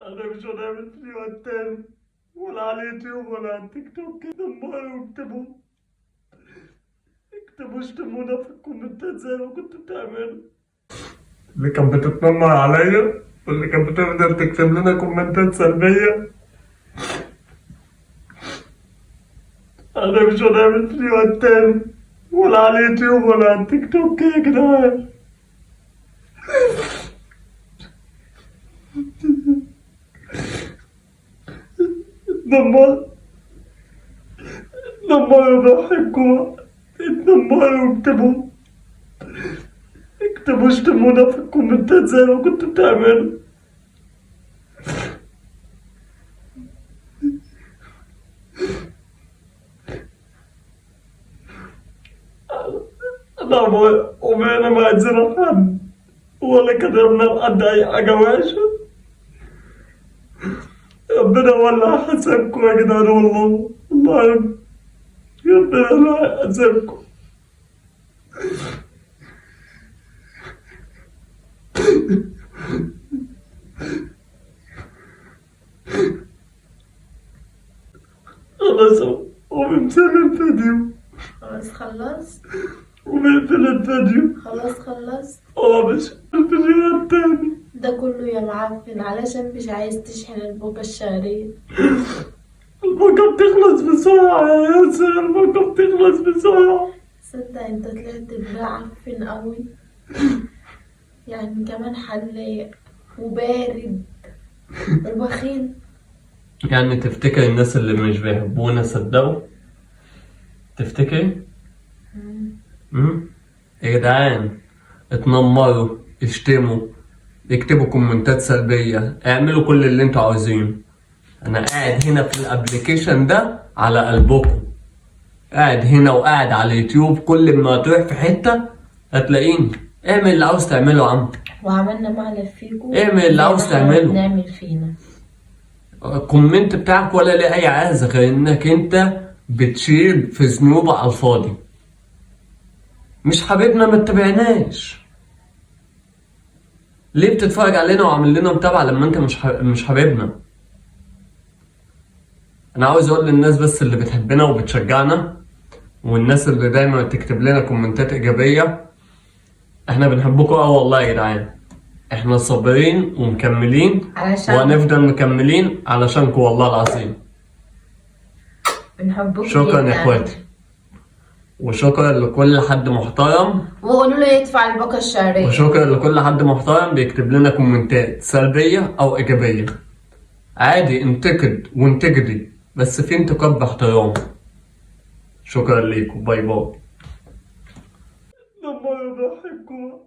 انا مش هنعمل فيديوهات تاني ولا على اليوتيوب ولا على التيك توك كده. اكتبوا اشتمونا في الكومنتات زي ما كنتوا بتعملوا. اللي كانت بتتنمر عليا واللي كانت بتقدر تكتب لنا كومنتات سلبية، انا مش هنعمل فيديوهات تاني ولا على اليوتيوب ولا على التيك توك يا جدعان. اتنمروا ضحكوا، اتنمروا اكتبوا اشتمونا في الكومنتات زي ما كنتوا بتعملوا. انا عمرنا ما عزنا حد ولا كتبنا لحد اي حاجة وحشة. ربنا ولا حسابكم يا جدعان، والله ربنا لا حسابكم. خلاص وبنسال الفيديو. خلاص خلصت. وبنقفل الفيديو. خلاص خلصت. مش الفيديو التاني ده كله يا معفن علشان مش عايز تشحن البوكة الشهرية. الباقة بتخلص بسرعة يا ياسر، الباقة بتخلص بسرعة. صدق انت طلعت معفن قوي. يعني كمان حلاق وبارد وبخيل. يعني تفتكر الناس اللي مش بيحبونا صدقوا؟ تفتكر؟ يا جدعان اتنمروا، اشتموا، اكتبوا كومنتات سلبية، اعملوا كل اللي انتوا عاوزينه. انا قاعد هنا في الابليكيشن ده على قلبكم، قاعد هنا وقاعد على اليوتيوب، كل ما تروح في حتة هتلاقيني. اعمل اللي عاوز تعمله يا عم. وعملنا مقلب فيكم. اعمل اللي عاوز تعمله. نعمل فينا الكومنت بتاعك ولا ليه اي عازة غير انك انت بتشيل في ذنوب على الفاضي. مش حبيبنا ما تتابعناش. ليه بتتفرج علينا وعامل لنا متابعة لما انت مش حبيبنا؟ انا عاوز اقول للناس بس اللي بتحبنا وبتشجعنا والناس اللي دايما تكتب لنا كومنتات ايجابية، احنا بنحبكم قوي والله يا جدعان. احنا صابرين ومكملين وهنفضل مكملين علشانكم والله العظيم. بنحبكم شكرا يا اخواتي، وشكرا لكل حد محترم. وقولوا له يدفع الباقة الشهرية. وشكرا لكل حد محترم بيكتب لنا كومنتات سلبية او ايجابية. عادي انتقد وانتقدي، بس في انتقاد باحترام. شكرا ليكم، باي باي. ضحكوا